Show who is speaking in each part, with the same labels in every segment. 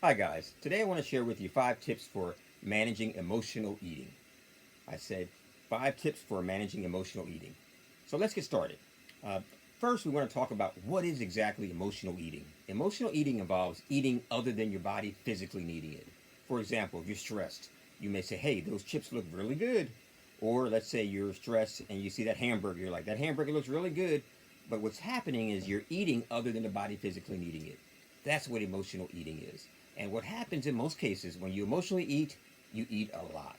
Speaker 1: Hi guys, today I want to share with you 5 tips for managing emotional eating. I said 5 tips for managing emotional eating. So let's get started. Uh, First, we want to talk about what is exactly emotional eating. Emotional eating involves eating other than your body physically needing it. For example, if you're stressed, you may say, hey, those chips look really good. Or let's say you're stressed and you see that hamburger, you're like, that hamburger looks really good. But what's happening is you're eating other than the body physically needing it. That's what emotional eating is. And what happens in most cases when you emotionally eat, you eat a lot.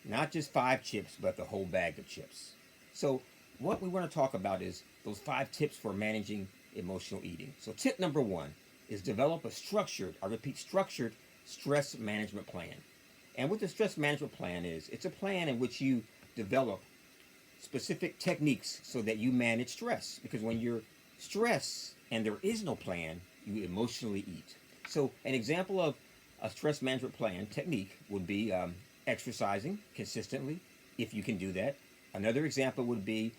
Speaker 1: Not just 5 chips, but the whole bag of chips. So, what we want to talk about is those 5 tips for managing emotional eating. So, tip number 1 is develop a structured, I repeat, structured stress management plan. And what the stress management plan is, it's a plan in which you develop specific techniques so that you manage stress. Because when you're stressed and there is no plan, you emotionally eat. So, an example of a stress management plan technique would be exercising consistently, if you can do that. Another example would be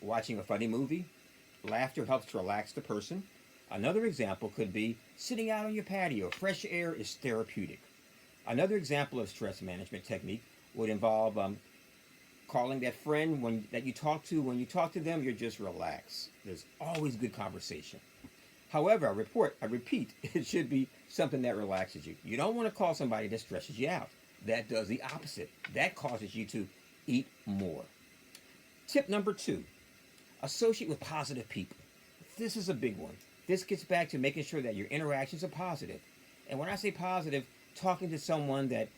Speaker 1: watching a funny movie. Laughter helps to relax the person. Another example could be sitting out on your patio. Fresh air is therapeutic. Another example of stress management technique would involve calling that friend that you talk to. When you talk to them, you're just relaxed. There's always good conversation. However, I repeat, it should be something that relaxes you. You don't want to call somebody that stresses you out. That does the opposite. That causes you to eat more. Tip number 2, associate with positive people. This is a big one. This gets back to making sure that your interactions are positive. And when I say positive, talking to someone that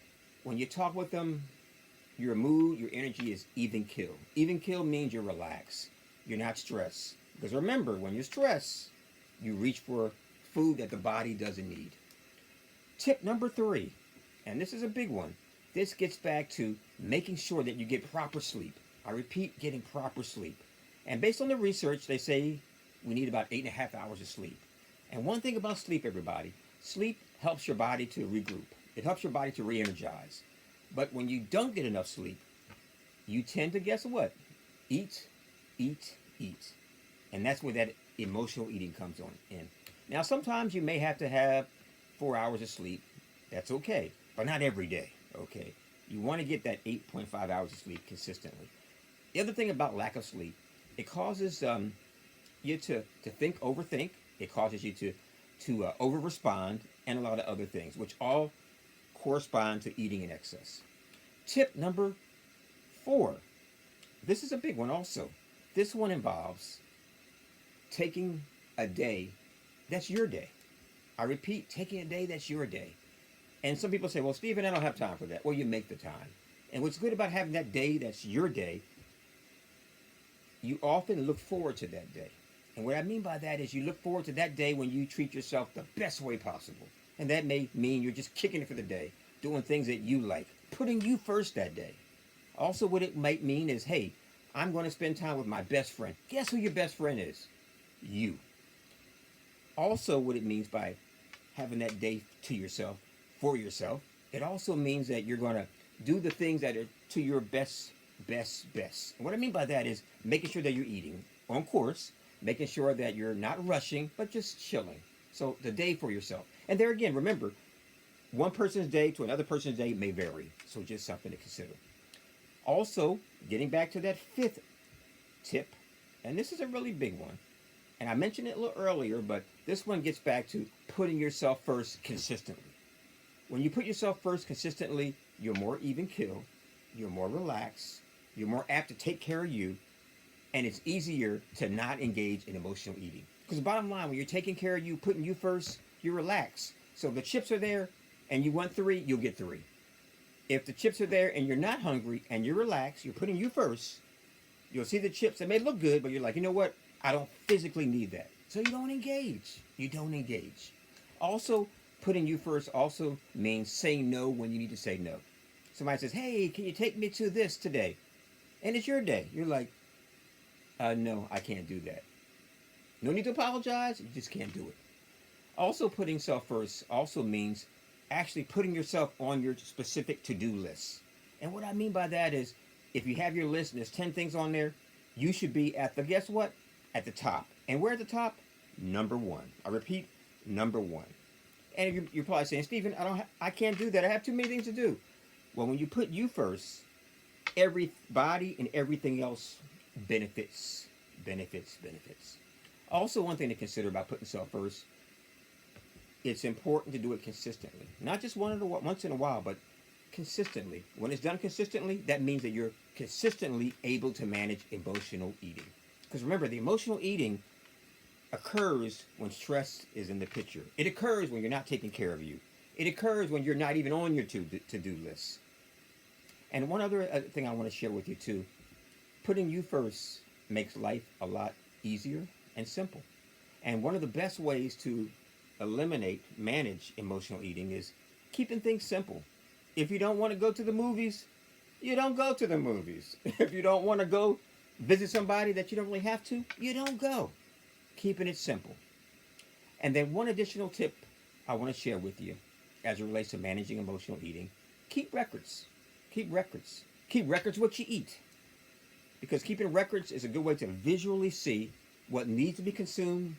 Speaker 1: when you talk with them, your mood, your energy is even kill. Even kill means you're relaxed. You're not stressed. Because remember, when you're stressed, you reach for food that the body doesn't need. Tip number 3, and this is a big one. This gets back to making sure that you get proper sleep. I repeat, getting proper sleep. And based on the research, they say we need about 8.5 hours of sleep. And one thing about sleep, everybody, sleep helps your body to regroup. It helps your body to re-energize. But when you don't get enough sleep, you tend to, guess what? Eat, eat, eat. And that's where that emotional eating comes on in. Now, sometimes you may have to have 4 hours of sleep. That's okay, but not every day. Okay, you want to get that 8.5 hours of sleep consistently. The other thing about lack of sleep, it causes you to overthink. It causes you to over respond, and a lot of other things, which all correspond to eating in excess. Tip number 4. This is a big one also. This one involves taking a day that's your day. I repeat, taking a day that's your day. And some people say, well, Stephen, I don't have time for that. Well, you make the time. And what's good about having that day that's your day, you often look forward to that day. And what I mean by that is you look forward to that day when you treat yourself the best way possible. And that may mean you're just kicking it for the day, doing things that you like, putting you first that day. Also, what it might mean is, hey, I'm going to spend time with my best friend. Guess who your best friend is? You. Also, what it means by having that day to yourself, for yourself, it also means that you're going to do the things that are to your best, best, best. And what I mean by that is making sure that you're eating on course, making sure that you're not rushing, but just chilling. So, the day for yourself. And there again, remember, one person's day to another person's day may vary. So, just something to consider. Also, getting back to that 5th tip, and this is a really big one. And I mentioned it a little earlier, but this one gets back to putting yourself first consistently. When you put yourself first consistently, you're more even killed, you're more relaxed, you're more apt to take care of you, and it's easier to not engage in emotional eating. Because bottom line, when you're taking care of you, putting you first, you're relaxed. So if the chips are there and you want 3, you'll get 3. If the chips are there and you're not hungry and you're relaxed, you're putting you first, you'll see the chips. They may look good, but you're like, you know what? I don't physically need that. So you don't engage. You don't engage. Also, putting you first also means saying no when you need to say no. Somebody says, hey, can you take me to this today? And it's your day. You're like, no, I can't do that. No need to apologize. You just can't do it. Also, putting self first also means actually putting yourself on your specific to-do list. And what I mean by that is if you have your list and there's 10 things on there, you should be at the, guess what? At the top. And where at the top? Number 1. I repeat, number 1. And you're probably saying, Stephen, I can't do that. I have too many things to do. Well, when you put you first, everybody and everything else benefits, benefits. Also, one thing to consider about putting self first, it's important to do it consistently. Not just once in a while, but consistently. When it's done consistently, that means that you're consistently able to manage emotional eating. Because remember, the emotional eating occurs when stress is in the picture. It occurs when you're not taking care of you. It occurs when you're not even on your to-do list. And one other thing I want to share with you too, putting you first makes life a lot easier and simple. And one of the best ways to manage emotional eating is keeping things simple. If you don't want to go to the movies, you don't go to the movies. If you don't want to go visit somebody that you don't really have to, you don't go. Keeping it simple. And then one additional tip I want to share with you as it relates to managing emotional eating, keep records. Keep records. Keep records what you eat. Because keeping records is a good way to visually see what needs to be consumed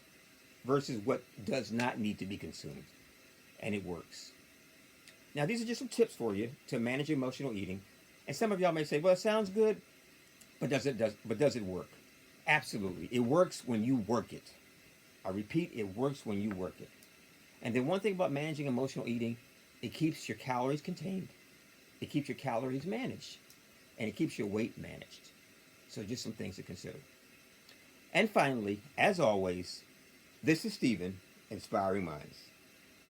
Speaker 1: versus what does not need to be consumed. And it works. Now, these are just some tips for you to manage emotional eating. And some of y'all may say, well, it sounds good, but does it work? Absolutely. It works when you work it. I repeat, it works when you work it. And then one thing about managing emotional eating, it keeps your calories contained. It keeps your calories managed. And it keeps your weight managed. So just some things to consider. And finally, as always, this is Stephen, Inspiring Minds.